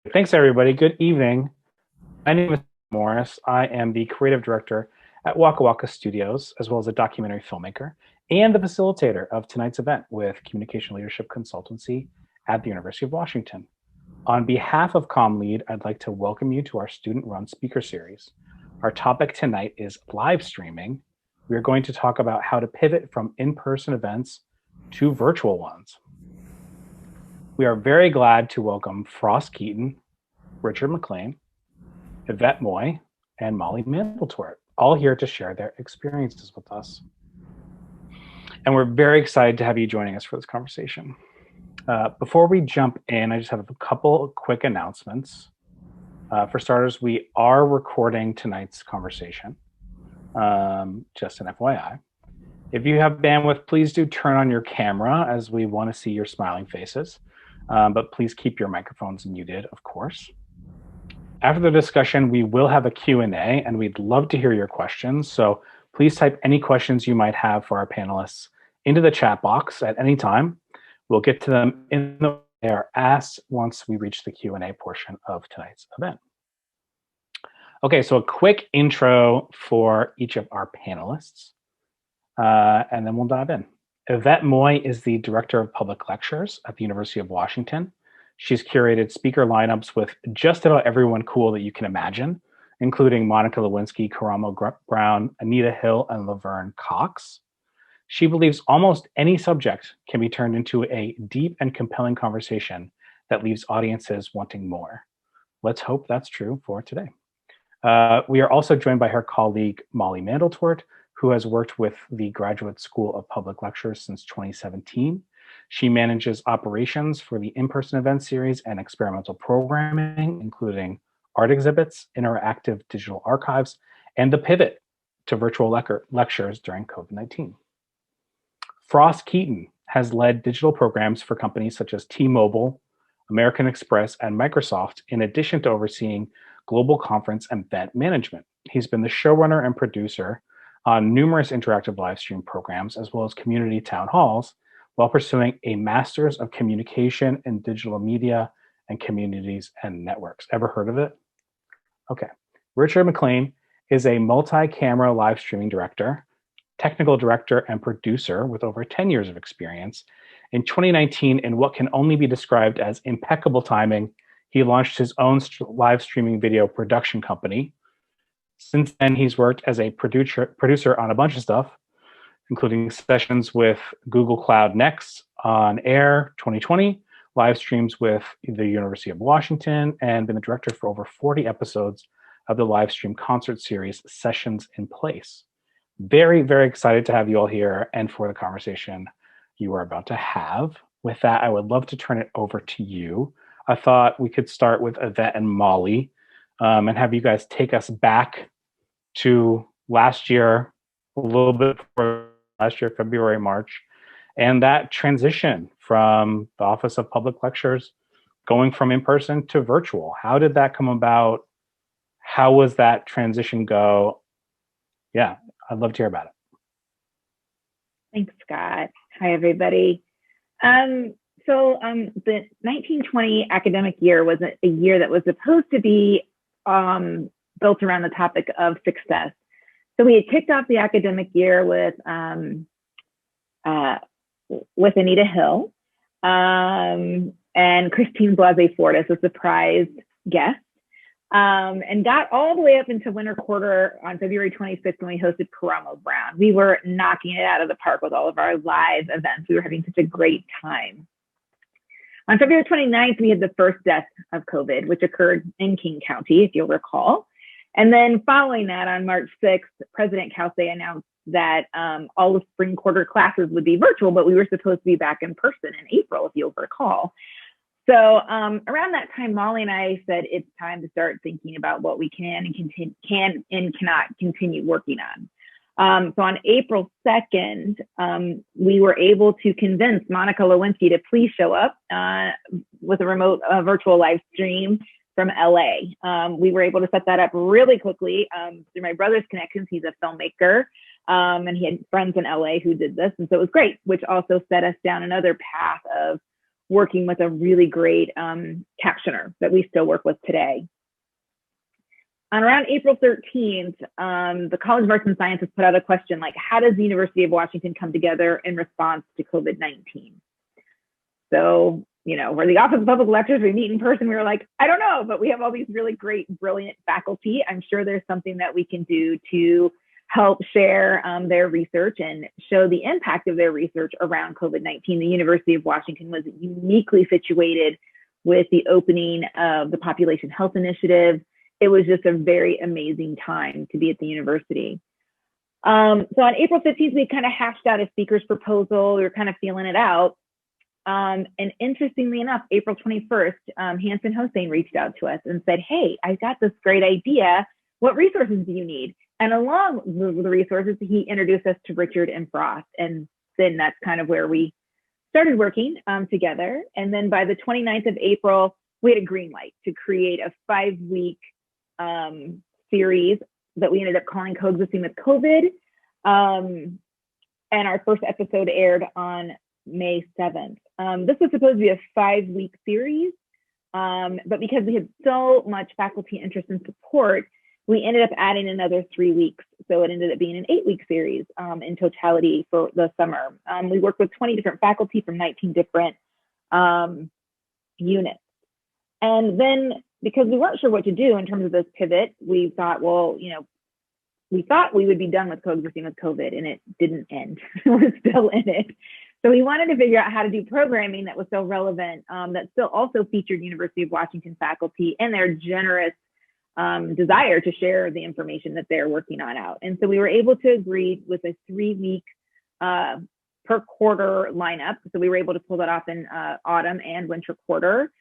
Thanks, everybody. Good evening. My name is Morris. I am the creative director at Waka Waka Studios, as well as a documentary filmmaker and the facilitator of tonight's event with Communication Leadership Consultancy at the University of Washington. On behalf of CommLead, I'd like to welcome you to our student-run speaker series. Our topic tonight is live streaming. We are going to talk about how to pivot from in-person events to virtual ones. We are very glad to welcome Frost Keaton, Richard McLean, Yvette Moy, and Molly Mandeltort, all here to share their experiences with us. And we're very excited to have you joining us for this conversation. Before we jump in, I just have a couple of quick announcements. For starters, we are recording tonight's conversation, just an FYI. If you have bandwidth, please do turn on your camera as we want to see your smiling faces. But please keep your microphones muted, of course. After the discussion, we will have a Q&A, and we'd love to hear your questions. So please type any questions you might have for our panelists into the chat box at any time. We'll get to them in the they are asked once we reach the Q&A portion of tonight's event. Okay, so a quick intro for each of our panelists, and then we'll dive in. Yvette Moy is the Director of Public Lectures at the University of Washington. She's curated speaker lineups with just about everyone cool that you can imagine, including Monica Lewinsky, Karamo Brown, Anita Hill, and Laverne Cox. She believes almost any subject can be turned into a deep and compelling conversation that leaves audiences wanting more. Let's hope that's true for today. We are also joined by her colleague, Molly Mandeltort, who has worked with the Graduate School of Public Lectures since 2017. She manages operations for the in-person event series and experimental programming, including art exhibits, interactive digital archives, and the pivot to virtual lectures during COVID-19. Frost Keaton has led digital programs for companies such as T-Mobile, American Express, and Microsoft, in addition to overseeing global conference and event management. He's been the showrunner and producer on numerous interactive live stream programs, as well as community town halls, while pursuing a Master's of Communication in Digital Media and Communities and Networks. Ever heard of it? Okay. Richard McLean is a multi-camera live streaming director, technical director, and producer with over 10 years of experience. In 2019, in what can only be described as impeccable timing, he launched his own live streaming video production company. Since then, he's worked as a producer on a bunch of stuff, including sessions with Google Cloud Next on Air 2020, live streams with the University of Washington, and been the director for over 40 episodes of the live stream concert series Sessions in Place. Very, very excited to have you all here and for the conversation you are about to have. With that, I would love to turn it over to you. I thought we could start with Yvette and Molly and have you guys take us back to last year, a little bit before last year, February, March, and that transition from the Office of Public Lectures going from in-person to virtual. How did that come about? How was that transition go? Yeah, I'd love to hear about it. Thanks, Scott. Hi, everybody. The 1920 academic year was a year that was supposed to be built around the topic of success. So we had kicked off the academic year with Anita Hill and Christine Blasey Ford as a surprise guest, and got all the way up into winter quarter on February 26th when we hosted Karamo Brown. We were knocking it out of the park with all of our live events. We were having such a great time. On February 29th, we had the first death of COVID, which occurred in King County, if you'll recall. And then following that, on March 6th, President Cauce announced that all the spring quarter classes would be virtual, but we were supposed to be back in person in April, if you'll recall. So around that time, Molly and I said, it's time to start thinking about what we can and cannot continue working on. So on April 2nd, we were able to convince Monica Lewinsky to please show up with a remote virtual live stream from LA. We were able to set that up really quickly through my brother's connections. He's a filmmaker and he had friends in LA who did this. And so it was great, which also set us down another path of working with a really great caption practitioner that we still work with today. On around April 13th, the College of Arts and Sciences put out a question like, how does the University of Washington come together in response to COVID-19? So, we're the Office of Public Lectures, we meet in person. We were like, I don't know, but we have all these really great, brilliant faculty. I'm sure there's something that we can do to help share their research and show the impact of their research around COVID-19. The University of Washington was uniquely situated with the opening of the Population Health Initiative. It was just a very amazing time to be at the university. So on April 15th, we kind of hashed out a speaker's proposal. We were kind of feeling it out. And interestingly enough, April 21st, Hanson Hossein reached out to us and said, hey, I got this great idea. What resources do you need? And along with the resources, he introduced us to Richard and Frost. And then that's kind of where we started working together. And then by the 29th of April, we had a green light to create a 5-week series that we ended up calling Coexisting with COVID. And our first episode aired on May 7th. This was supposed to be a 5-week series, but because we had so much faculty interest and support, we ended up adding another 3 weeks. So it ended up being an 8-week series in totality for the summer. We worked with 20 different faculty from 19 different units. And then because we weren't sure what to do in terms of this pivot, we thought, well, we thought we would be done with Coexisting with COVID, and it didn't end. We're still in it. So we wanted to figure out how to do programming that was so relevant, that still also featured University of Washington faculty and their generous desire to share the information that they're working on out. And so we were able to agree with a 3-week per quarter lineup. So we were able to pull that off in autumn and winter quarter.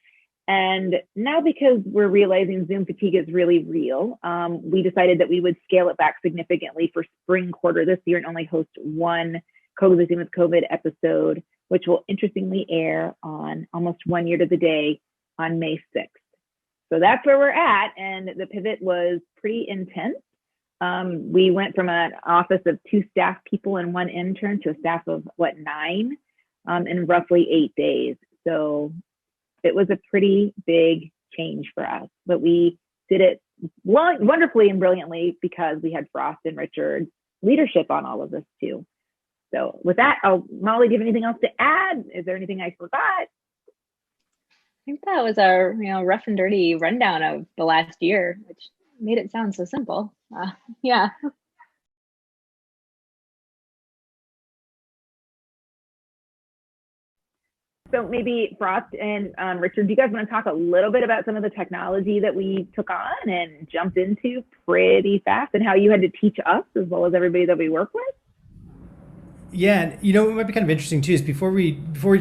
And now, because we're realizing Zoom fatigue is really real, we decided that we would scale it back significantly for spring quarter this year and only host one Coexisting with COVID episode, which will interestingly air on almost 1 year to the day on May 6th. So that's where we're at. And the pivot was pretty intense. We went from an office of 2 staff people and 1 intern to a staff of 9 in roughly 8 days. So it was a pretty big change for us, but we did it wonderfully and brilliantly because we had Frost and Richard's leadership on all of this too. So with that, Molly, do you have anything else to add? Is there anything I forgot? I think that was a rough and dirty rundown of the last year, which made it sound so simple. Yeah. So maybe Frost and Richard, do you guys want to talk a little bit about some of the technology that we took on and jumped into pretty fast, and how you had to teach us as well as everybody that we work with? Yeah, it might be kind of interesting too is before we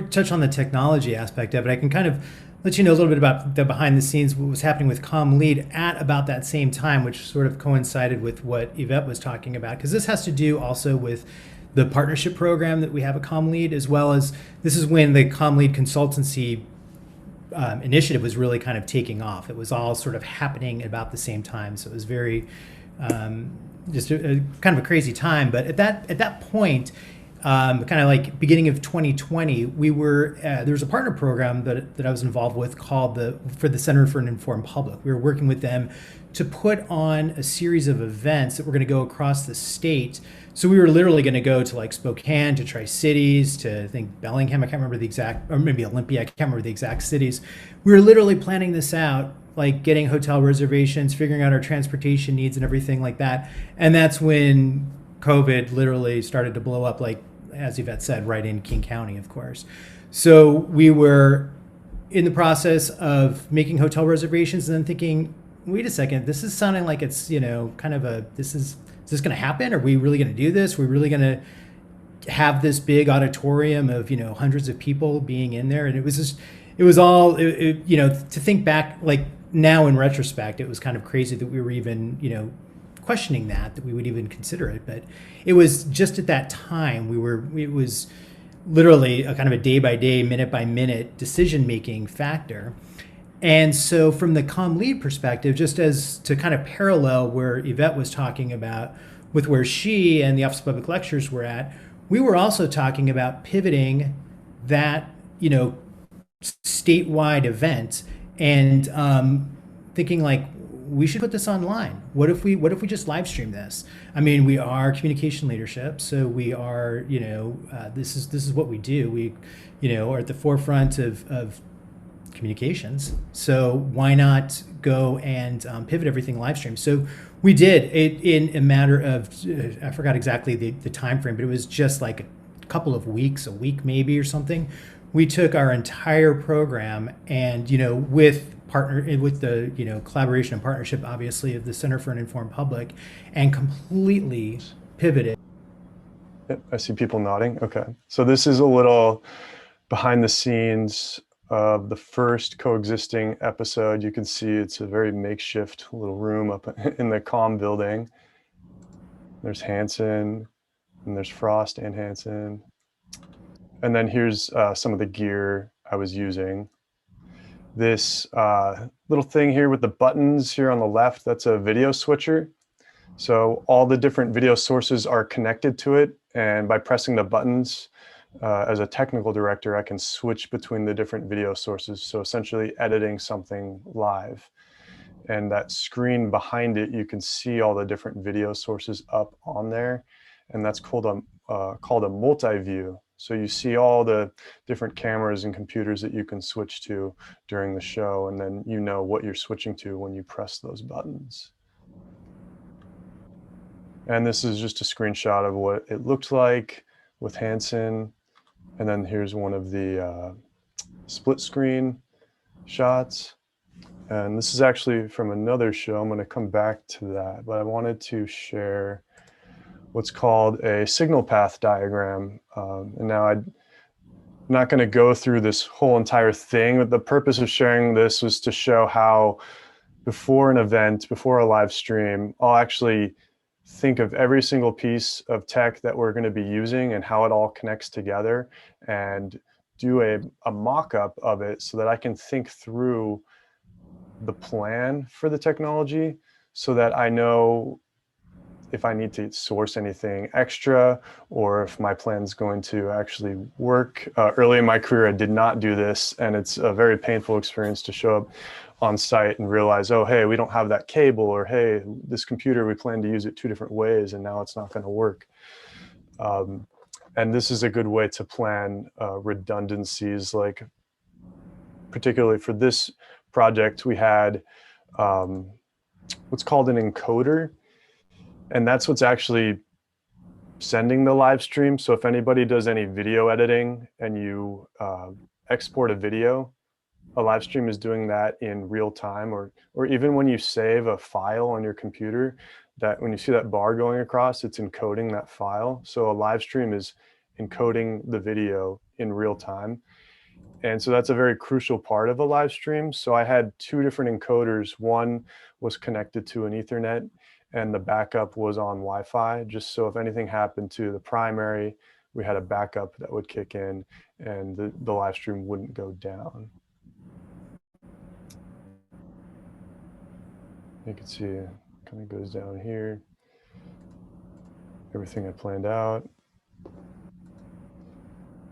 touch on the technology aspect of it, I can kind of let you know a little bit about the behind the scenes, what was happening with CommLead at about that same time, which sort of coincided with what Yvette was talking about, because this has to do also with the partnership program that we have at CommLead, as well as this is when the CommLead consultancy initiative was really kind of taking off. It was all sort of happening about the same time, so it was very just a kind of a crazy time. But at that point, kind of like beginning of 2020, we were there was a partner program that I was involved with called for the Center for an Informed Public. We were working with them to put on a series of events that were going to go across the state. So we were literally going to go to like Spokane, to Tri-Cities, to I think Bellingham, I can't remember the exact, or maybe Olympia, I can't remember the exact cities. We were literally planning this out, like getting hotel reservations, figuring out our transportation needs and everything like that. And that's when COVID literally started to blow up, like as Yvette said, right in King County, of course. So we were in the process of making hotel reservations and then thinking, wait a second, this is sounding like it's, kind of is this going to happen? Are we really going to do this? We're really going to have this big auditorium of, hundreds of people being in there. And it was to think back, like now in retrospect, it was kind of crazy that we were even, questioning that we would even consider it. But it was just at that time it was literally a kind of a day by day, minute by minute decision-making factor. And so from the CommLead perspective, just as to kind of parallel where Yvette was talking about with where she and the Office of Public Lectures were at, we were also talking about pivoting that, statewide event and thinking like, we should put this online. What if we just live stream this? I mean, we are communication leadership, so we are, this is what we do. We, are at the forefront of communications. So why not go and pivot everything live stream? So we did it in a matter of, I forgot exactly the time frame, but it was just like a couple of weeks, a week maybe or something. We took our entire program and, with the collaboration and partnership, obviously, of the Center for an Informed Public, and completely pivoted. Yep, I see people nodding. Okay, so this is a little behind the scenes of the first coexisting episode. You can see it's a very makeshift little room up in the comm building. There's Hanson, and there's Frost and Hanson. And then here's some of the gear I was using. This little thing here with the buttons here on the left, that's a video switcher. So all the different video sources are connected to it. And by pressing the buttons, as a technical director, I can switch between the different video sources. So essentially editing something live. And that screen behind it, you can see all the different video sources up on there. And that's called a multi-view. So you see all the different cameras and computers that you can switch to during the show, and then you know what you're switching to when you press those buttons. And this is just a screenshot of what it looked like with Hanson. And then here's one of the split screen shots. And this is actually from another show. I'm going to come back to that, but I wanted to share what's called a signal path diagram. And now I'm not going to go through this whole entire thing, but the purpose of sharing this was to show how before an event, before a live stream, I'll actually think of every single piece of tech that we're going to be using and how it all connects together, and do a mock-up of it so that I can think through the plan for the technology so that I know if I need to source anything extra or if my plan is going to actually work. Early in my career, I did not do this, and it's a very painful experience to show up on site and realize, oh, hey, we don't have that cable, or hey, this computer, we plan to use it 2 different ways and now it's not going to work. And this is a good way to plan redundancies, like particularly for this project, we had what's called an encoder. And that's what's actually sending the live stream. So if anybody does any video editing and you export a video, a live stream is doing that in real time, or even when you save a file on your computer, that when you see that bar going across, it's encoding that file. So a live stream is encoding the video in real time. And so that's a very crucial part of a live stream. So I had 2 different encoders. One was connected to an Ethernet, and the backup was on Wi-Fi, just so if anything happened to the primary, we had a backup that would kick in and the live stream wouldn't go down. You can see it kind of goes down here. Everything I planned out.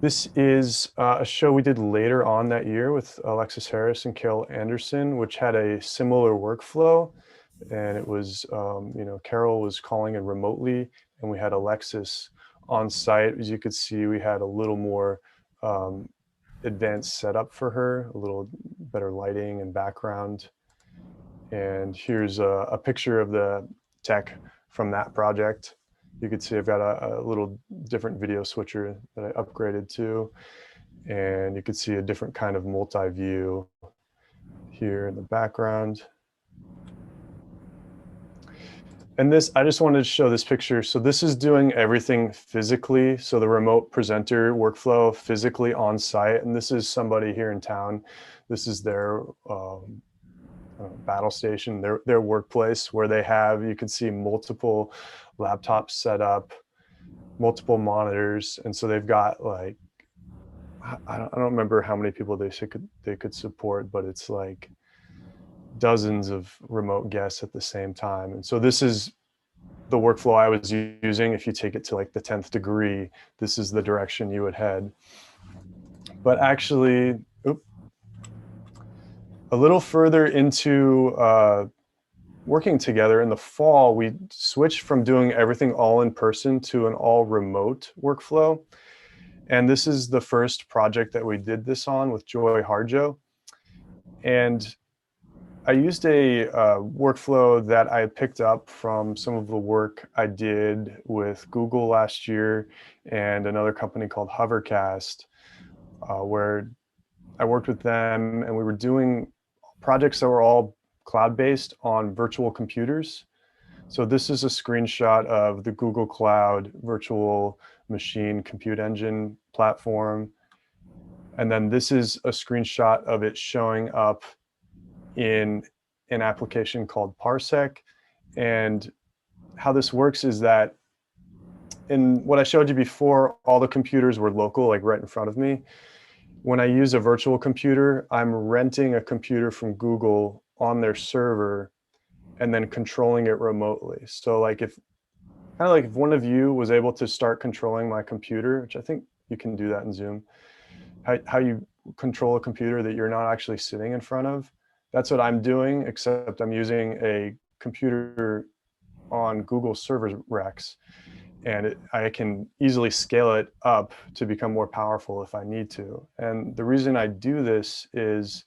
This is a show we did later on that year with Alexis Harris and Carol Anderson, which had a similar workflow. And it was, Carol was calling in remotely, and we had Alexis on site. As you could see, we had a little more advanced setup for her, a little better lighting and background. And here's a picture of the tech from that project. You could see I've got a little different video switcher that I upgraded to. And you could see a different kind of multi-view here in the background. And this, I just wanted to show this picture. So this is doing everything physically. So the remote presenter workflow physically on site. And this is somebody here in town. This is their battle station, their workplace, where they have, you can see multiple laptops set up, multiple monitors. And so they've got like, I don't remember how many people they could support, but it's like dozens of remote guests at the same time. And so this is the workflow I was using. If you take it to like the 10th degree, this is the direction you would head. But actually, A little further into working together in the fall, we switched from doing everything all in person to an all remote workflow. And this is the first project that we did this on with Joy Harjo. And I used a workflow that I had picked up from some of the work I did with Google last year and another company called Hovercast, where I worked with them and we were doing projects that were all cloud-based on virtual computers. So this is a screenshot of the Google Cloud virtual machine compute engine platform. And then this is a screenshot of it showing up in an application called Parsec. And how this works is that in what I showed you before, all the computers were local, like right in front of me. When I use a virtual computer, I'm renting a computer from Google on their server and then controlling it remotely. So like if one of you was able to start controlling my computer, which I think you can do that in Zoom, how you control a computer that you're not actually sitting in front of, that's what I'm doing, except I'm using a computer on Google server racks. And I can easily scale it up to become more powerful if I need to. And the reason I do this is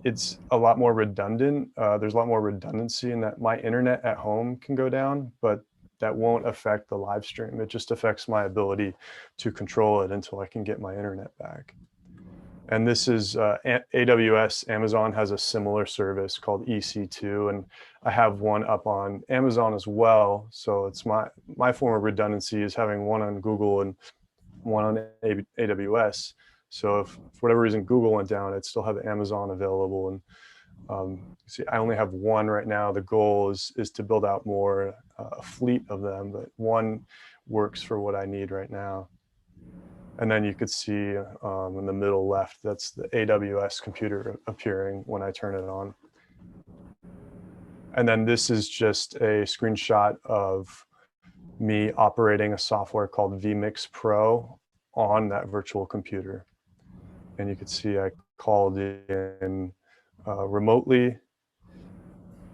it's a lot more redundant. There's a lot more redundancy in that my internet at home can go down, but that won't affect the live stream. It just affects my ability to control it until I can get my internet back. And this is AWS. Amazon has a similar service called EC2, and I have one up on Amazon as well. So it's my form of redundancy is having one on Google and one on AWS. So if for whatever reason Google went down, I'd still have Amazon available. And see, I only have one right now. The goal is to build out more, a fleet of them, but one works for what I need right now. And then you could see in the middle left, that's the AWS computer appearing when I turn it on. And then this is just a screenshot of me operating a software called VMX Pro on that virtual computer. And you could see I called in remotely.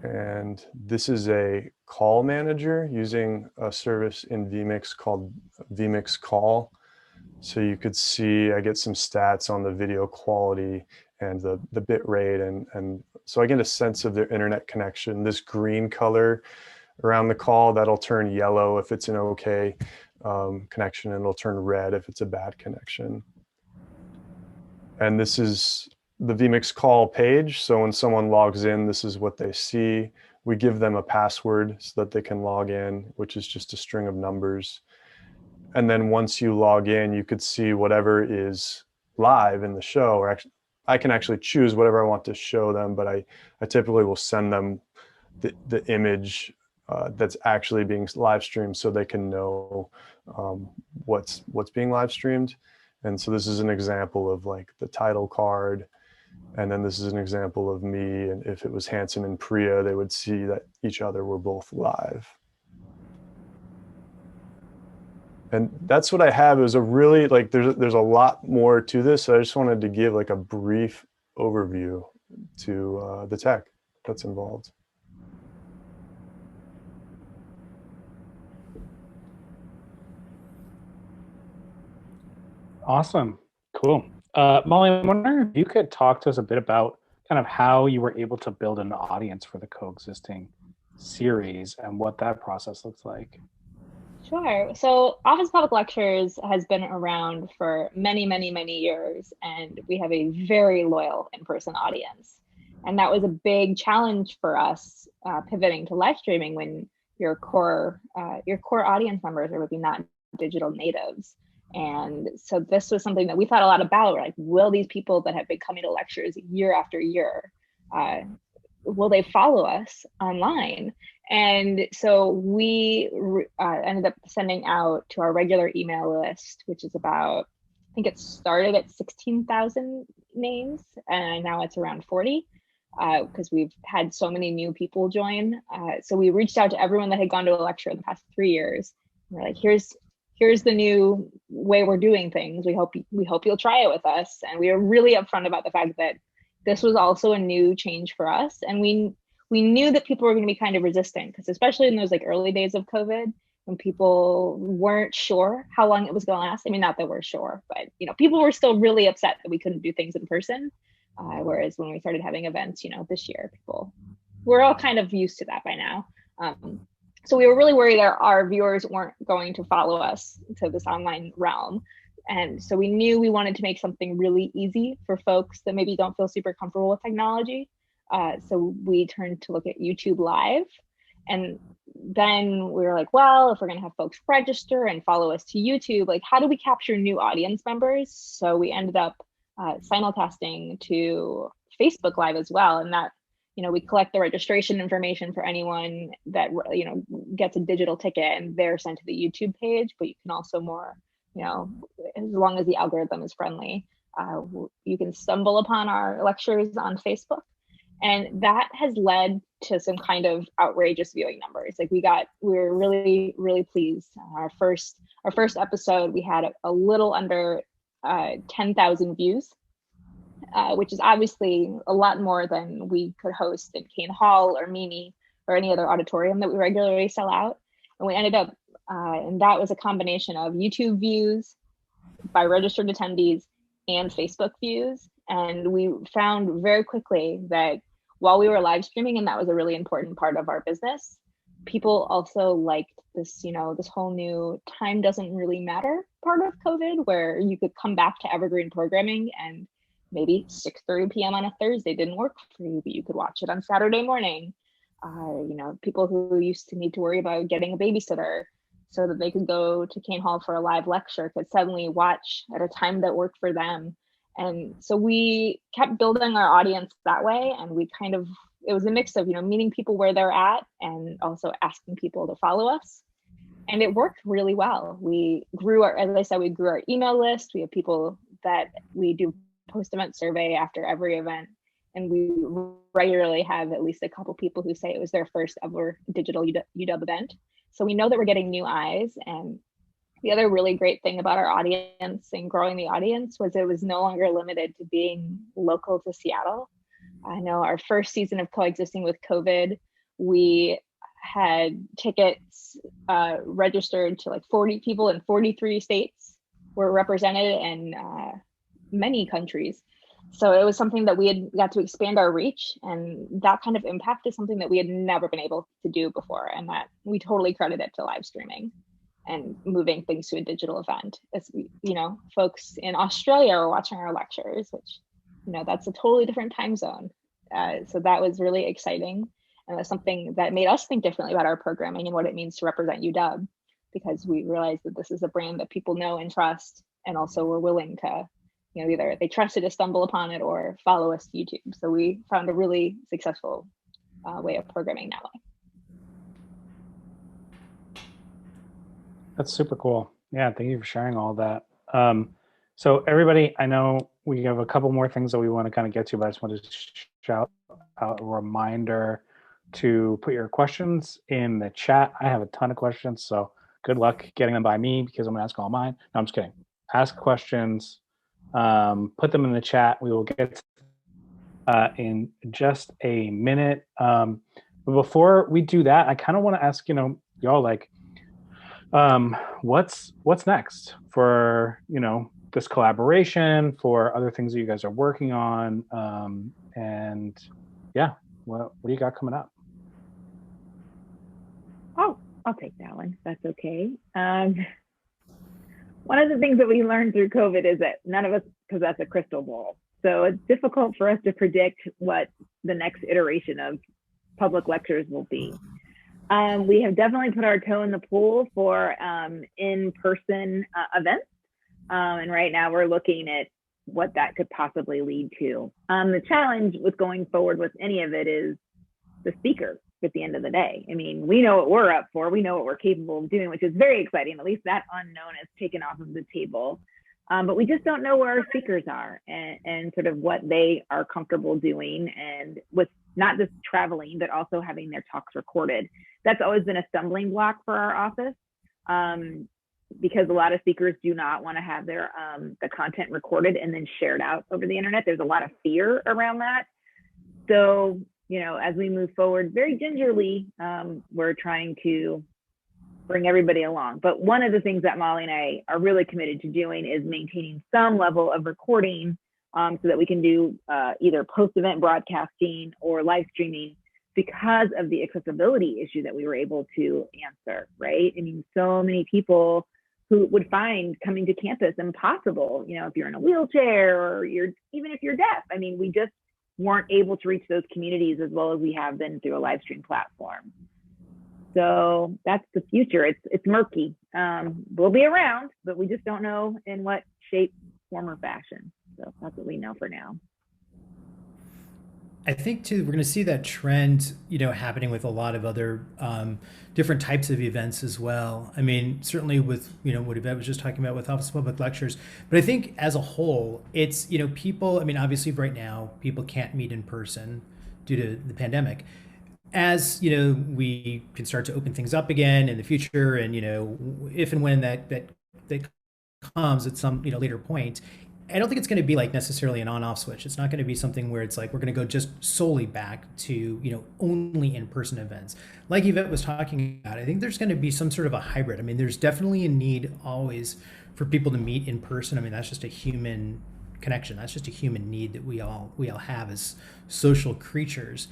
And this is a call manager using a service in VMix called VMX Call. So you could see I get some stats on the video quality and the bit rate. And so I get a sense of their internet connection. This green color around the call, that'll turn yellow if it's an okay connection, and it'll turn red if it's a bad connection. And this is the VMX Call page. So when someone logs in, this is what they see. We give them a password so that they can log in, which is just a string of numbers. And then once you log in, you could see whatever is live in the show, or actually, I can actually choose whatever I want to show them, but I typically will send them the image that's actually being live streamed so they can know what's being live streamed. And so this is an example of like the title card. And then this is an example of me. And if it was Hanson and Priya, they would see that each other were both live. And that's what I have. It was a really, like, there's a lot more to this. So I just wanted to give like a brief overview to the tech that's involved. Awesome. Cool. Molly, I'm wondering if you could talk to us a bit about kind of how you were able to build an audience for the Coexisting series and what that process looks like. Sure. So Office Public Lectures has been around for many, many, many years, and we have a very loyal in-person audience. And that was a big challenge for us pivoting to live streaming when your core audience members are maybe not digital natives. And so this was something that we thought a lot about. Like, will these people that have been coming to lectures year after year, will they follow us online? And so we ended up sending out to our regular email list, which is about, I think it started at 16,000 names, and now it's around 40, because we've had so many new people join. So we reached out to everyone that had gone to a lecture in the past 3 years. We're like, here's the new way we're doing things. We hope you'll try it with us. And we are really upfront about the fact that this was also a new change for us. And we knew that people were going to be kind of resistant, because especially in those like early days of COVID, when people weren't sure how long it was going to last. I mean, not that we're sure, but you know, people were still really upset that we couldn't do things in person. Whereas when we started having events, you know, this year, we're all kind of used to that by now. So we were really worried that our viewers weren't going to follow us to this online realm. And so we knew we wanted to make something really easy for folks that maybe don't feel super comfortable with technology. So we turned to look at YouTube Live. And then we were like, well, if we're going to have folks register and follow us to YouTube, like, how do we capture new audience members? So we ended up simulcasting to Facebook Live as well. And that, you know, we collect the registration information for anyone that, you know, gets a digital ticket, and they're sent to the YouTube page. But you can also you know, as long as the algorithm is friendly, you can stumble upon our lectures on Facebook. And that has led to some kind of outrageous viewing numbers. Like we were really, really pleased. Our first episode, we had a little under 10,000 views, which is obviously a lot more than we could host in Kane Hall or Mimi or any other auditorium that we regularly sell out. And we ended up, and that was a combination of YouTube views by registered attendees and Facebook views. And we found very quickly that while we were live streaming, and that was a really important part of our business, people also liked this, you know, this whole new time doesn't really matter part of COVID, where you could come back to evergreen programming and maybe 6:30 p.m. on a Thursday didn't work for you, but you could watch it on Saturday morning. You know, people who used to need to worry about getting a babysitter so that they could go to Kane Hall for a live lecture could suddenly watch at a time that worked for them. And so we kept building our audience that way. And it was a mix of, you know, meeting people where they're at and also asking people to follow us. And it worked really well. We grew as I said, we grew our email list. We have people that we do post-event survey after every event. And we regularly have at least a couple people who say it was their first ever digital UW event. So we know that we're getting new eyes. And the other really great thing about our audience and growing the audience was it was no longer limited to being local to Seattle. I know our first season of coexisting with COVID, we had tickets registered to like 40 people in 43 states were represented, and many countries. So it was something that we had got to expand our reach, and that kind of impact is something that we had never been able to do before, and that we totally credit it to live streaming and moving things to a digital event. As you know, folks in Australia are watching our lectures, which, you know, that's a totally different time zone. So that was really exciting, and that's something that made us think differently about our programming and what it means to represent UW, because we realized that this is a brand that people know and trust, and also were willing to, you know, either they trusted to stumble upon it or follow us to YouTube. So we found a really successful way of programming that way. That's super cool. Yeah, thank you for sharing all that. So everybody, I know we have a couple more things that we want to kind of get to, but I just wanted to shout out a reminder to put your questions in the chat. I have a ton of questions, so good luck getting them by me, because I'm gonna ask all mine. No, I'm just kidding. Ask questions, put them in the chat. We will get in just a minute. But before we do that, I kind of want to ask, you know, y'all, like, what's next for, you know, this collaboration, for other things that you guys are working on, and yeah, what do you got coming up? Oh, I'll take that one. That's okay. One of the things that we learned through COVID is that none of us possess a crystal ball. So it's difficult for us to predict what the next iteration of public lectures will be. We have definitely put our toe in the pool for in-person events. And right now we're looking at what that could possibly lead to. The challenge with going forward with any of it is the speaker at the end of the day. I mean, we know what we're up for. We know what we're capable of doing, which is very exciting. At least that unknown is taken off of the table. But we just don't know where our speakers are and sort of what they are comfortable doing, and with not just traveling, but also having their talks recorded. That's always been a stumbling block for our office. because a lot of speakers do not want to have their the content recorded and then shared out over the internet. There's a lot of fear around that. So, you know, as we move forward very gingerly, we're trying to bring everybody along. But one of the things that Molly and I are really committed to doing is maintaining some level of recording so that we can do either post-event broadcasting or live streaming because of the accessibility issue that we were able to answer, right? I mean, so many people who would find coming to campus impossible, you know, if you're in a wheelchair or even if you're deaf. I mean, we just weren't able to reach those communities as well as we have been through a live stream platform. So that's the future. It's murky. We'll be around, but we just don't know in what shape, form, or fashion. So that's what we know for now. I think too, we're going to see that trend, you know, happening with a lot of other different types of events as well. I mean, certainly with, you know, what Yvette was just talking about with Office of Public Lectures, but I think as a whole, it's, you know, people, I mean, obviously right now, people can't meet in person due to the pandemic. As, you know, we can start to open things up again in the future, and, you know, if and when that comes at some, you know, later point, I don't think it's going to be like necessarily an on-off switch. It's not going to be something where it's like we're going to go just solely back to, you know, only in-person events. Like Yvette was talking about, I think there's going to be some sort of a hybrid. I mean, there's definitely a need always for people to meet in person. I mean, that's just a human connection. That's just a human need that we all have as social creatures.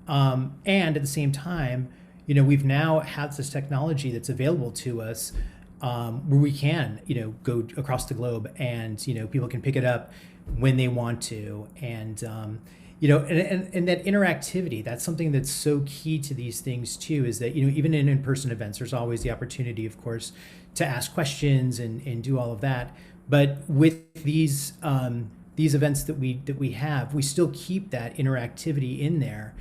And at the same time, you know, we've now had this technology that's available to us where we can, you know, go across the globe and, you know, people can pick it up when they want to. And, you know, and that interactivity, that's something that's so key to these things too, is that, you know, even in in-person events, there's always the opportunity, of course, to ask questions and do all of that. But with these events that we have, we still keep that interactivity in there.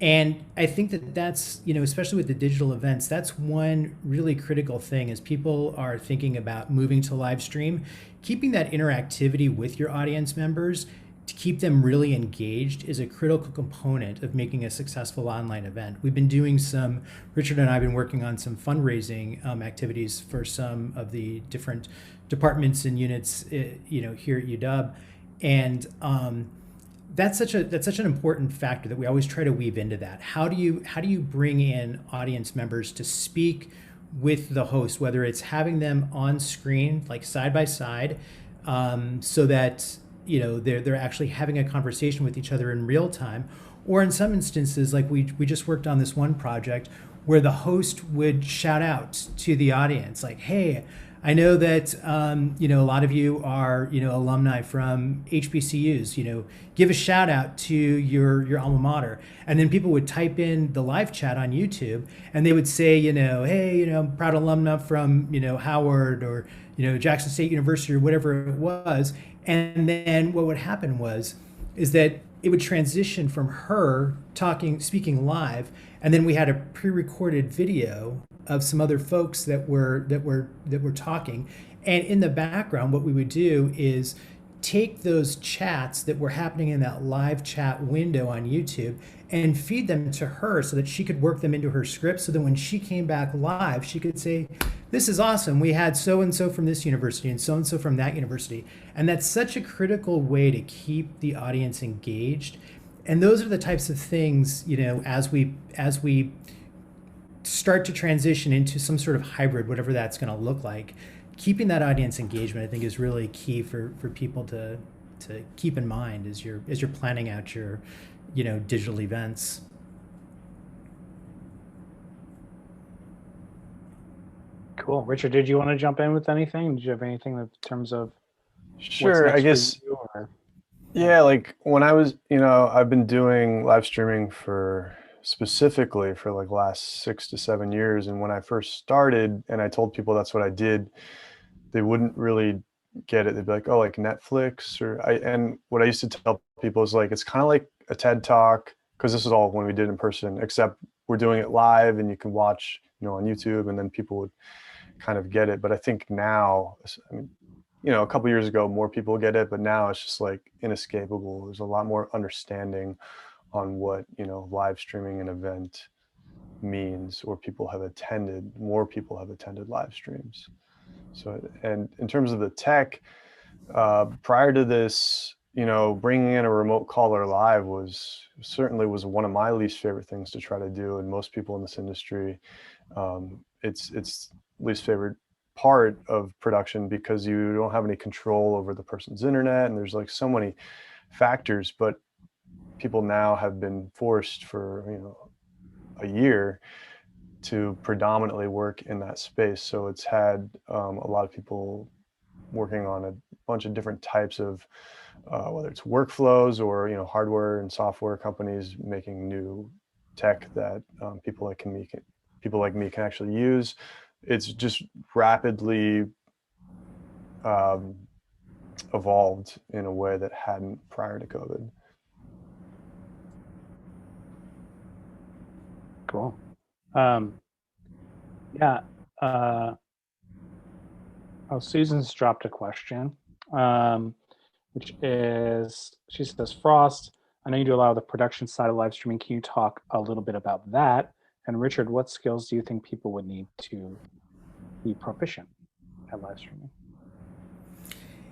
And I think that that's, you know, especially with the digital events, that's one really critical thing as people are thinking about moving to live stream, keeping that interactivity with your audience members to keep them really engaged is a critical component of making a successful online event. We've been doing Richard and I have been working on some fundraising activities for some of the different departments and units, you know, here at UW. And, that's such an important factor that we always try to weave into that. How do you bring in audience members to speak with the host, whether it's having them on screen, like side by side, so that, you know, they're actually having a conversation with each other in real time, or in some instances, like we just worked on this one project where the host would shout out to the audience, like, hey, I know that, you know, a lot of you are, you know, alumni from HBCUs, you know, give a shout out to your alma mater. And then people would type in the live chat on YouTube and they would say, you know, hey, you know, I'm proud alumna from, you know, Howard or, you know, Jackson State University or whatever it was. And then what would happen is that it would transition from her speaking live, and then we had a pre-recorded video of some other folks that were talking. And in the background, what we would do is take those chats that were happening in that live chat window on YouTube and feed them to her so that she could work them into her script, so that when she came back live, she could say, this is awesome. We had so-and-so from this university and so from that university. And that's such a critical way to keep the audience engaged. And those are the types of things, you know, as we start to transition into some sort of hybrid, whatever that's going to look like, keeping that audience engagement, I think, is really key for people to keep in mind as you're planning out your, you know, digital events. Cool. Richard, did you want to jump in with anything? Did you have anything in terms of Sure, I guess, yeah, like when I was, you know, I've been doing live streaming specifically for like last 6 to 7 years. And when I first started and I told people that's what I did, they wouldn't really get it. They'd be like, oh, like Netflix and what I used to tell people is like, it's kind of like a TED Talk, because this is all when we did in person, except we're doing it live and you can watch, you know, on YouTube, and then people would kind of get it. But I think now, I mean, you know, a couple years ago, more people get it, but now it's just like inescapable. There's a lot more understanding on what, you know, live streaming an event means, or more people have attended live streams. So, and in terms of the tech, prior to this, bringing in a remote caller live certainly was one of my least favorite things to try to do. And most people in this industry, it's least favorite part of production, because you don't have any control over the person's internet, and there's like so many factors. But people now have been forced for a year to predominantly work in that space. So it's had a lot of people working on a bunch of different types of whether it's workflows or hardware and software companies making new tech that people like me can actually use. It's just rapidly evolved in a way that hadn't prior to COVID. Cool. Susan's dropped a question, which is, she says, Frost, I know you do a lot of the production side of live streaming. Can you talk a little bit about that? And Richard, what skills do you think people would need to be proficient at live streaming?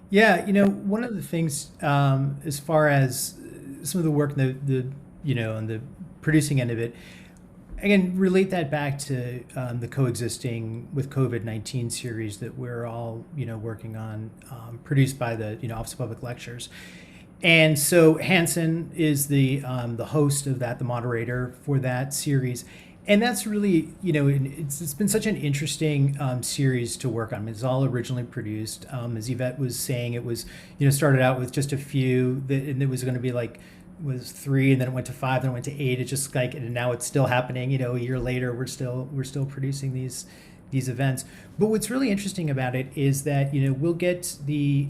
Yeah, one of the things, as far as some of the work, on the producing end of it, again, relate that back to the Coexisting with COVID-19 series that we're all, working on, produced by the, Office of Public Lectures. And so Hanson is the host of that, the moderator for that series. And that's really, it's been such an interesting series to work on. It's all originally produced. As Yvette was saying, it was, started out with just a few, and it was going to be was 3, and then it went to 5, then it went to 8. It's just and now it's still happening. A year later, we're still producing these events. But what's really interesting about it is that we'll get the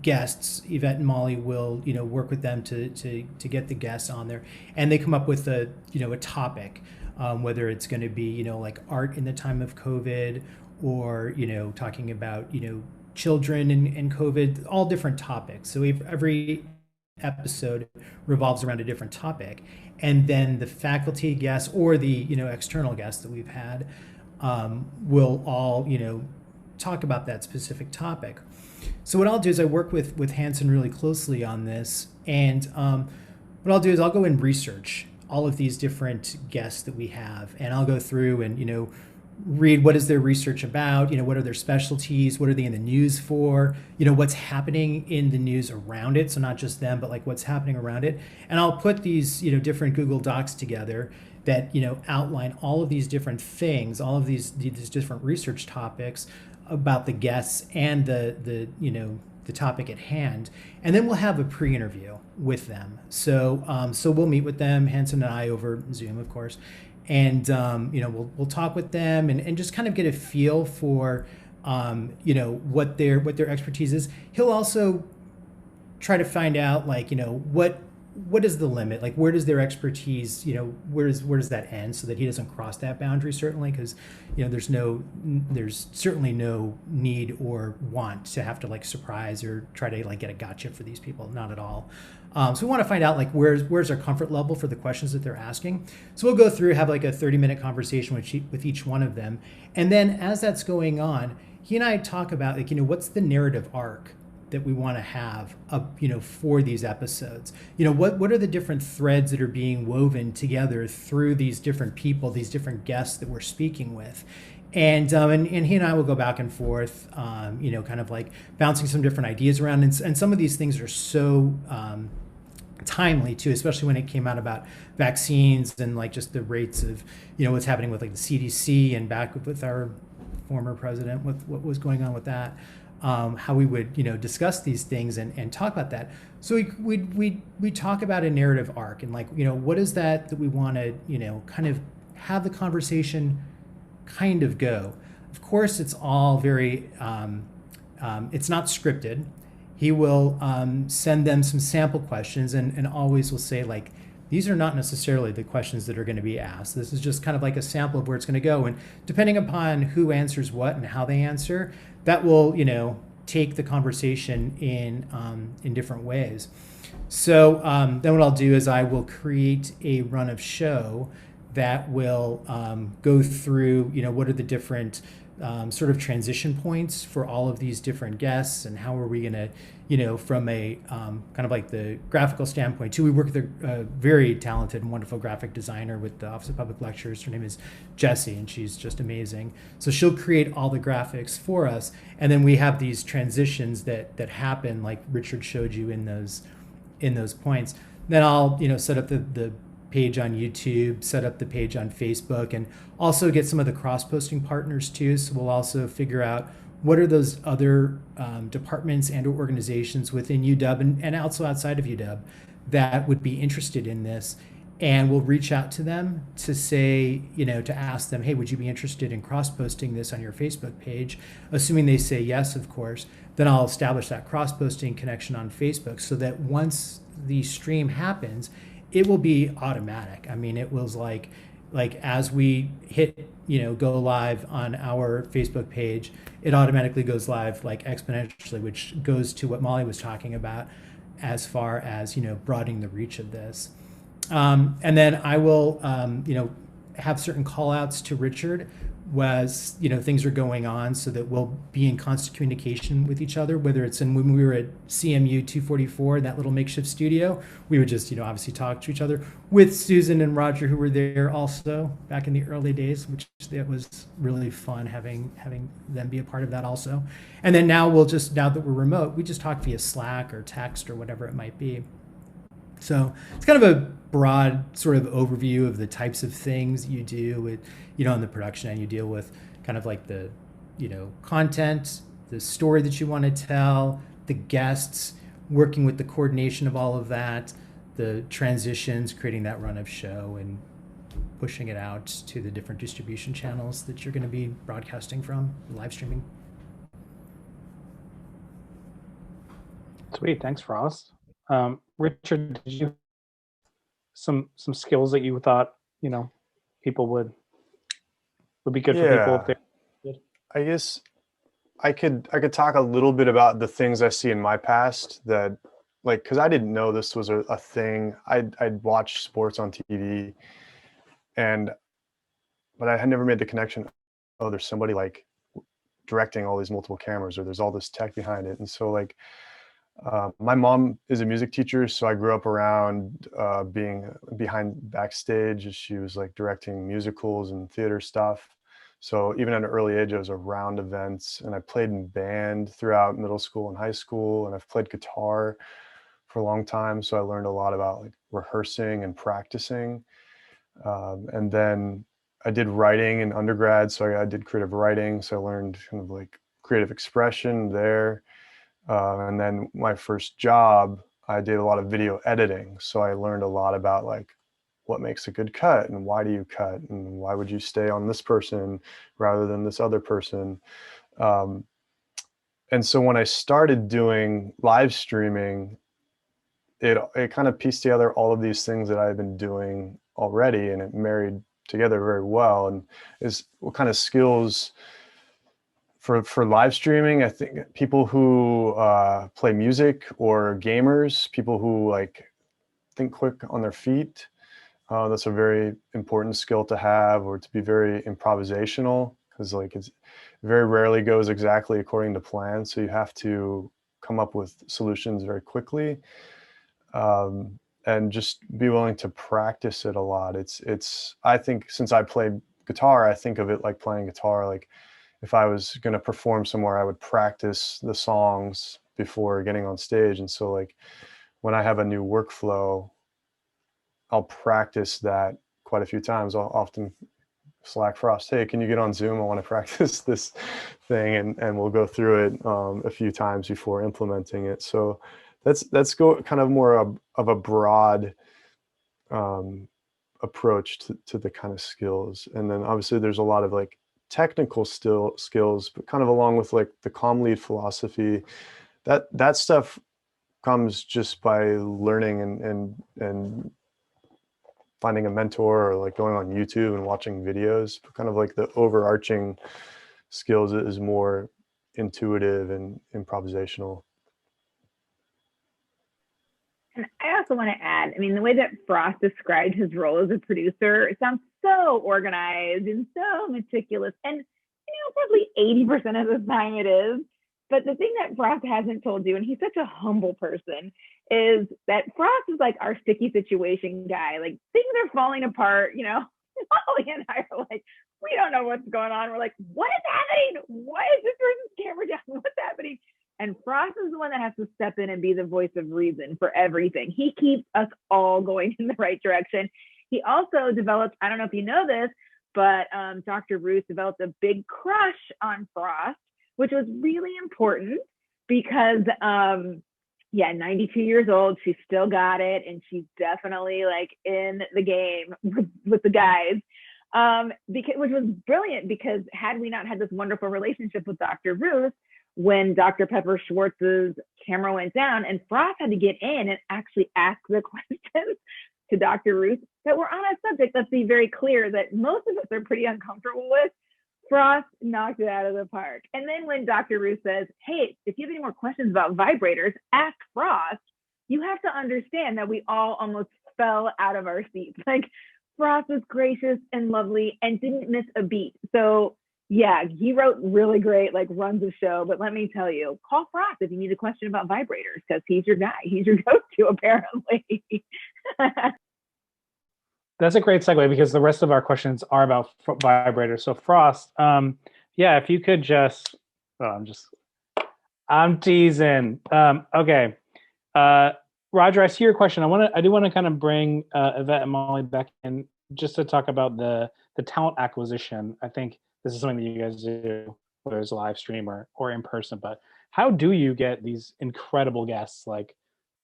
guests. Yvette and Molly will work with them to get the guests on there, and they come up with a topic, whether it's going to be like art in the time of COVID, or talking about children and COVID, all different topics. So every episode revolves around a different topic, and then the faculty guests or the external guests that we've had will all talk about that specific topic. So what I'll do is I work with Hanson really closely on this, and what I'll do is I'll go and research all of these different guests that we have, and I'll go through and read what is their research about, what are their specialties, what are they in the news for, what's happening in the news around it. So not just them, but like what's happening around it. And I'll put these, different Google Docs together that, outline all of these different things, all of these different research topics about the guests and the topic at hand. And then we'll have a pre-interview with them. So we'll meet with them, Hanson and I, over Zoom, of course. And we'll talk with them and just kind of get a feel for what their expertise is. He'll also try to find out what is the limit, like where does their expertise, where does that end, so that he doesn't cross that boundary, certainly, because there's certainly no need or want to have to surprise or try to get a gotcha for these people, not at all. So we want to find out where's our comfort level for the questions that they're asking. So we'll go through, have a 30-minute conversation with each one of them, and then as that's going on, he and I talk about what's the narrative arc that we want to have for these episodes. What are the different threads that are being woven together through these different people, these different guests that we're speaking with. And he and I will go back and forth, kind of bouncing some different ideas around. And some of these things are so timely too, especially when it came out about vaccines and just the rates of, what's happening with the CDC, and back with our former president, with what was going on with that. How we would discuss these things and talk about that. So we talk about a narrative arc, and what is that we want to kind of have the conversation kind of go. Of course, it's all very it's not scripted. He will send them some sample questions, and always will say these are not necessarily the questions that are going to be asked. This is just kind of a sample of where it's going to go. And depending upon who answers what and how they answer, that will, take the conversation in different ways. So then what I'll do is I will create a run of show that will go through, what are the different sort of transition points for all of these different guests, and how are we going to, you know, from a kind of like the graphical standpoint too. We work with a very talented and wonderful graphic designer with the Office of Public Lectures. Her name is Jessie, and she's just amazing. So she'll create all the graphics for us, and then we have these transitions that happen, like Richard showed you in those points. Then I'll, you know, set up the page on YouTube, set up the page on Facebook, and also get some of the cross-posting partners too. So we'll also figure out what are those other departments and organizations within UW and also outside of UW that would be interested in this. And we'll reach out to them to say, you know, to ask them, hey, would you be interested in cross-posting this on your Facebook page? Assuming they say yes, of course, then I'll establish that cross-posting connection on Facebook so that once the stream happens, it will be automatic. I mean, it was like as we hit, you know, go live on our Facebook page, it automatically goes live like exponentially, which goes to what Molly was talking about as far as, you know, broadening the reach of this. And then I will, you know, have certain call outs to Richard as, you know, things are going on, so that we'll be in constant communication with each other, whether it's when we were at CMU 244, that little makeshift studio, we would just, you know, obviously talk to each other with Susan and Roger, who were there also back in the early days, which it was really fun having them be a part of that also. And then now now that we're remote, we just talk via Slack or text or whatever it might be. So it's kind of a broad sort of overview of the types of things you do with, you know, on the production end. You deal with kind of like the, you know, content, the story that you want to tell, the guests, working with the coordination of all of that, the transitions, creating that run of show, and pushing it out to the different distribution channels that you're going to be broadcasting from, live streaming. Sweet, thanks, Frost. Richard, did you some skills that you thought, you know, people would be good for people if they... I guess I could talk a little bit about the things I see in my past that, like, because I didn't know this was a thing. I'd watch sports on TV, but I had never made the connection. Oh, there's somebody like directing all these multiple cameras, or there's all this tech behind it. And so, like, my mom is a music teacher, so I grew up around being behind backstage as she was like directing musicals and theater stuff. So even at an early age, I was around events, and I played in band throughout middle school and high school, and I've played guitar for a long time. So I learned a lot about like rehearsing and practicing. And then I did writing in undergrad, so I did creative writing. So I learned kind of like creative expression there. And then my first job, I did a lot of video editing. So I learned a lot about like what makes a good cut, and why do you cut, and why would you stay on this person rather than this other person. And so when I started doing live streaming, it kind of pieced together all of these things that I've been doing already, and it married together very well. And is what kind of skills for live streaming, I think people who play music, or gamers, people who like think quick on their feet, that's a very important skill to have, or to be very improvisational, because like it's very rarely goes exactly according to plan. So you have to come up with solutions very quickly, and just be willing to practice it a lot. It's I think, since I play guitar, I think of it like playing guitar. Like, if I was going to perform somewhere, I would practice the songs before getting on stage. And so like when I have a new workflow, I'll practice that quite a few times. I'll often Slack Frost, hey, can you get on Zoom? I want to practice this thing. And we'll go through it a few times before implementing it. So that's kind of more of a broad approach to the kind of skills. And then obviously there's a lot of like technical skills, but kind of along with like the CommLead philosophy, that stuff comes just by learning and finding a mentor, or like going on YouTube and watching videos. But kind of like the overarching skills is more intuitive and improvisational. And I also want to add, I mean, the way that Frost described his role as a producer, it sounds so organized and so meticulous. And, you probably 80% of the time it is. But the thing that Frost hasn't told you, and he's such a humble person, is that Frost is like our sticky situation guy. Like things are falling apart, Molly and I are like, we don't know what's going on. We're like, what is happening? Why is this person's camera down? What's happening? And Frost is the one that has to step in and be the voice of reason for everything. He keeps us all going in the right direction. He also developed, I don't know if you know this, but Dr. Ruth developed a big crush on Frost, which was really important because, 92 years old, she's still got it. And she's definitely like in the game with the guys, which was brilliant because had we not had this wonderful relationship with Dr. Ruth, when Dr. Pepper Schwartz's camera went down and Frost had to get in and actually ask the questions to Dr. Ruth that were on a subject, let's be very clear, that most of us are pretty uncomfortable with, Frost knocked it out of the park. And then when Dr. Ruth says, hey, if you have any more questions about vibrators, ask Frost, you have to understand that we all almost fell out of our seats. Like Frost was gracious and lovely and didn't miss a beat. So yeah, he wrote really great, like runs of show, but let me tell you, call Frost if you need a question about vibrators because he's your guy. He's your go-to apparently. That's a great segue because the rest of our questions are about vibrators. So Frost, if you could just, I'm teasing. Okay. Roger, I see your question. I do want to kind of bring Yvette and Molly back in just to talk about the talent acquisition. I think this is something that you guys do, whether it's a live stream or in person, but how do you get these incredible guests like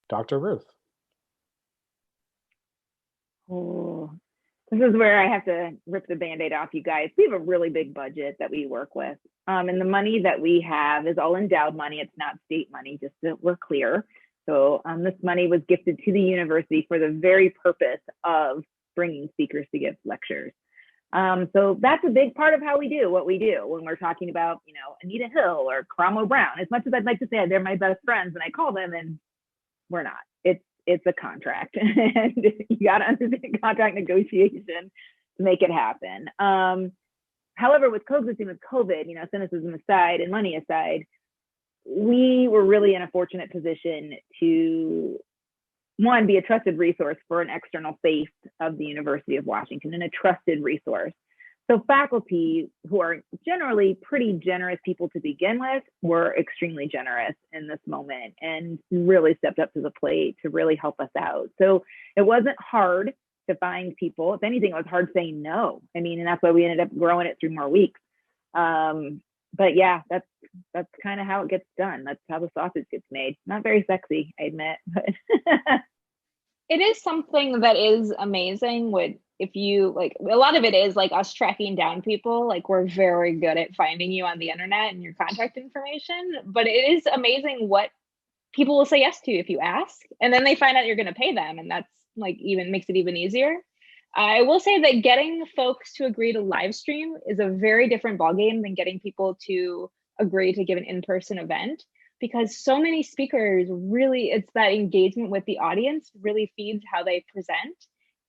Dr. Ruth? Oh, this is where I have to rip the Band-Aid off, you guys. We have a really big budget that we work with. And the money that we have is all endowed money. It's not state money, just so we're clear. So this money was gifted to the university for the very purpose of bringing speakers to give lectures. So that's a big part of how we do what we do when we're talking about, Anita Hill or Cromwell Brown. As much as I'd like to say they're my best friends and I call them, and we're not. It's a contract and you got to understand contract negotiation to make it happen. However, with coexisting with COVID, cynicism aside and money aside, we were really in a fortunate position to, one, be a trusted resource for an external face of the University of Washington and a trusted resource. So faculty, who are generally pretty generous people to begin with, were extremely generous in this moment and really stepped up to the plate to really help us out. So it wasn't hard to find people. If anything, it was hard saying no. And that's why we ended up growing it through more weeks. But yeah, that's kind of how it gets done. That's how the sausage gets made. Not very sexy, I admit, but it is something that is amazing with, if you like, a lot of it is like us tracking down people. Like we're very good at finding you on the internet and your contact information, but it is amazing what people will say yes to if you ask, and then they find out you're going to pay them. And that's like even makes it even easier. I will say that getting folks to agree to live stream is a very different ballgame than getting people to agree to give an in-person event, because so many speakers really, it's that engagement with the audience really feeds how they present.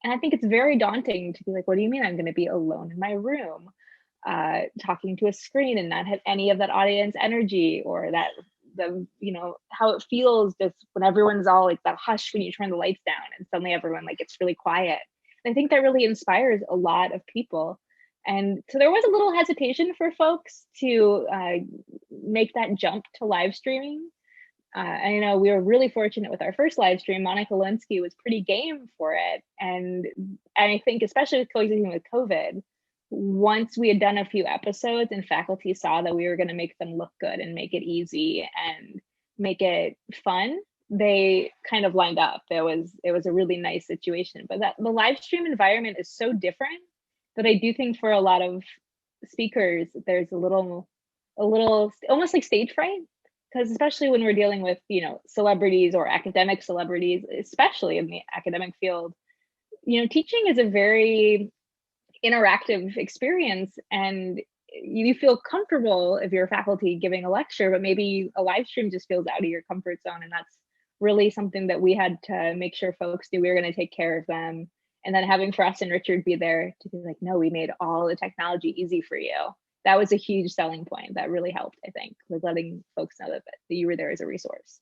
And I think it's very daunting to be like, what do you mean I'm going to be alone in my room talking to a screen and not have any of that audience energy, or that how it feels just when everyone's all like that hush when you turn the lights down and suddenly everyone like gets really quiet. And I think that really inspires a lot of people. And so there was a little hesitation for folks to make that jump to live streaming. I we were really fortunate with our first live stream. Monica Lewinsky was pretty game for it. And I think especially with coexisting with COVID, once we had done a few episodes and faculty saw that we were going to make them look good and make it easy and make it fun, they kind of lined up. It was a really nice situation. But the live stream environment is so different that I do think for a lot of speakers, there's a little almost like stage fright. Because especially when we're dealing with, celebrities or academic celebrities, especially in the academic field, teaching is a very interactive experience, and you feel comfortable if you're a faculty giving a lecture, but maybe a live stream just feels out of your comfort zone. And that's really something that we had to make sure folks knew we were going to take care of them. And then having Frost and Richard be there to be like, no, we made all the technology easy for you. that was a huge selling point that really helped, I think, was letting folks know that you were there as a resource.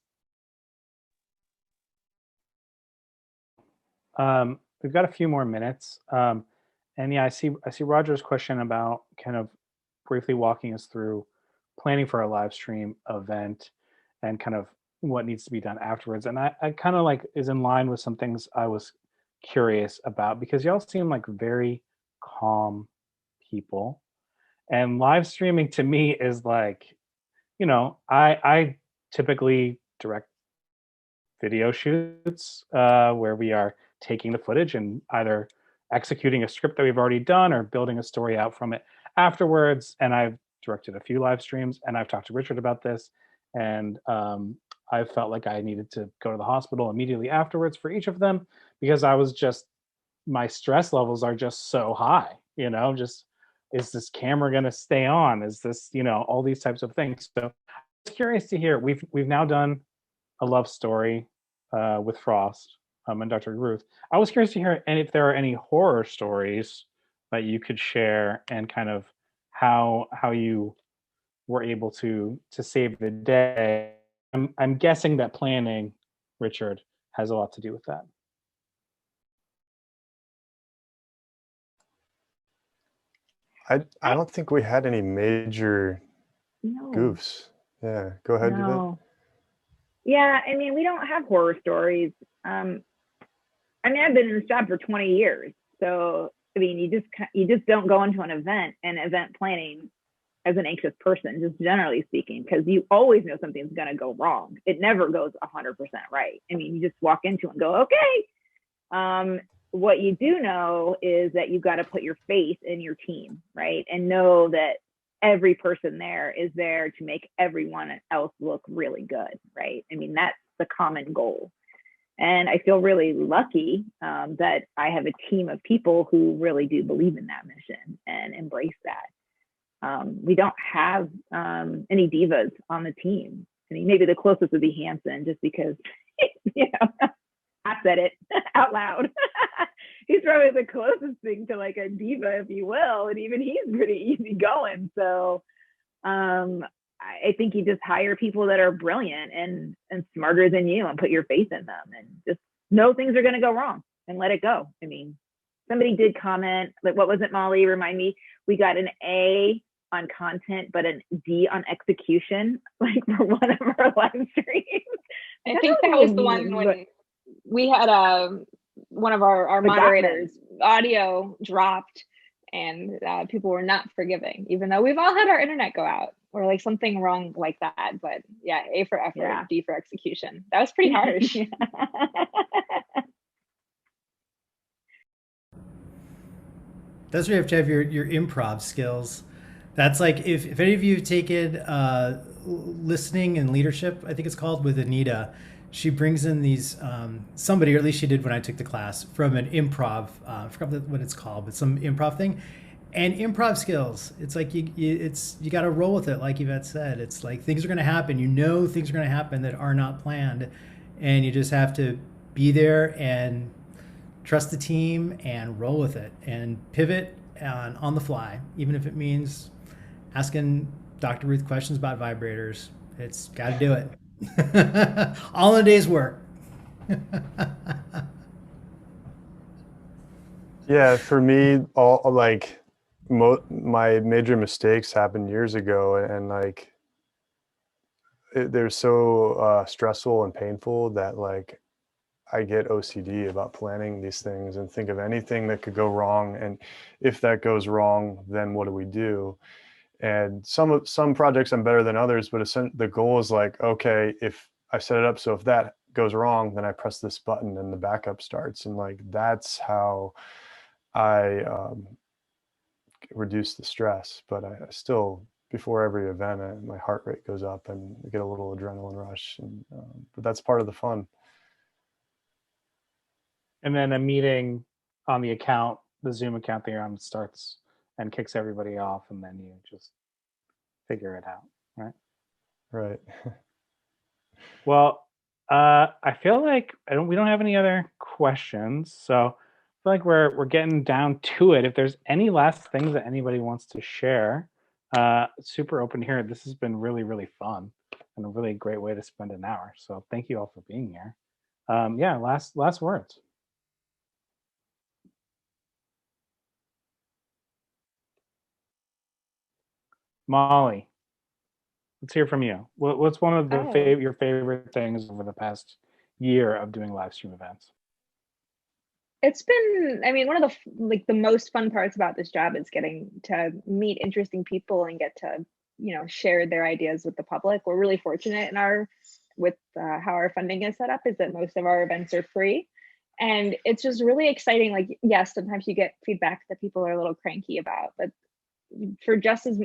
We've got a few more minutes. And yeah, I see Roger's question about kind of briefly walking us through planning for a live stream event and kind of what needs to be done afterwards. And I kind of like is in line with some things I was curious about, because y'all seem like very calm people. And live streaming to me is like, I typically direct video shoots where we are taking the footage and either executing a script that we've already done or building a story out from it afterwards. And I've directed a few live streams, and I've talked to Richard about this, and I felt like I needed to go to the hospital immediately afterwards for each of them, because I was just, my stress levels are just so high, just, is this camera going to stay on? Is this, all these types of things. So I was curious to hear, we've now done a love story with Frost and Dr. Ruth. I was curious to hear, and if there are any horror stories that you could share, and kind of how you were able to save the day. I'm guessing that planning, Richard, has a lot to do with that. I don't think we had any major goofs. Yeah, go ahead, Yvette. Yeah, I mean, we don't have horror stories. I mean, I've been in this job for 20 years. So, I mean, you just don't go into an event and event planning as an anxious person, just generally speaking, because you always know something's going to go wrong. It never goes 100% right. I mean, you just walk into it and go, okay. What you do know is that you've got to put your faith in your team, right? And know that every person there is there to make everyone else look really good, right? I mean, that's the common goal. And I feel really lucky that I have a team of people who really do believe in that mission and embrace that. We don't have any divas on the team. I mean, maybe the closest would be Hanson, just because, I said it out loud. He's probably the closest thing to like a diva, if you will. And even he's pretty easygoing. So I think you just hire people that are brilliant and smarter than you, and put your faith in them, and just know things are going to go wrong and let it go. I mean, somebody did comment, like, what was it, Molly? Remind me. We got an A on content, but an D on execution, like, for one of our live streams. I think that was the one when we had one of our moderators' audio dropped, and people were not forgiving, even though we've all had our internet go out or like something wrong like that. But yeah, A for effort, D for execution. That was pretty harsh. That's where you have to have your improv skills. That's like, if any of you have taken listening and leadership, I think it's called, with Anita, she brings in these, somebody, or at least she did when I took the class, from an improv, I forgot what it's called, but some improv thing. And improv skills, it's like you got to roll with it, like Yvette said. It's like, things are going to happen. Things are going to happen that are not planned. And you just have to be there and trust the team and roll with it and pivot on the fly, even if it means asking Dr. Ruth questions about vibrators. It's got to do it. All in a day's work. Yeah, for me, my major mistakes happened years ago, and like they're so stressful and painful that like I get OCD about planning these things and think of anything that could go wrong, and if that goes wrong, then what do we do? And some projects I'm better than others, but the goal is like, okay, if I set it up so if that goes wrong, then I press this button and the backup starts, and like that's how I reduce the stress. But I still, before every event, my heart rate goes up and I get a little adrenaline rush, and but that's part of the fun. And then a meeting on the account, the Zoom account that you're on, starts and kicks everybody off, and then you just figure it out, right? Right. Well, I feel like we don't have any other questions, so I feel like we're getting down to it. If there's any last things that anybody wants to share super open here. This has been really, really fun and a really great way to spend an hour. So thank you all for being here. Yeah, last words. Molly, let's hear from you. What's one of the your favorite things over the past year of doing live stream events? It's been, I mean, one of the most fun parts about this job is getting to meet interesting people and get to, share their ideas with the public. We're really fortunate in how our funding is set up, is that most of our events are free. And it's just really exciting. Like, yes, sometimes you get feedback that people are a little cranky about, but for just as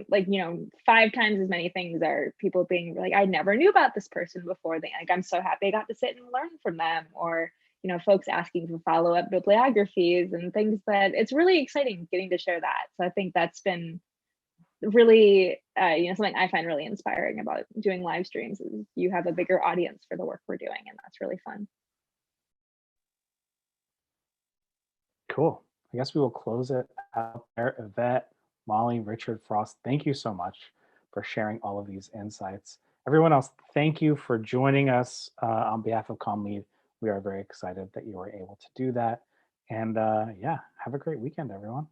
5 times as many things are people being like, I never knew about this person before. I'm so happy I got to sit and learn from them. Or folks asking for follow-up bibliographies and things that it's really exciting getting to share that. So I think that's been really something I find really inspiring about doing live streams is you have a bigger audience for the work we're doing, and that's really fun. Cool. I guess we will close it out there. Yvette, Molly, Richard, Frost, thank you so much for sharing all of these insights. Everyone else, thank you for joining us on behalf of CommLead. We are very excited that you were able to do that. And yeah, have a great weekend, everyone.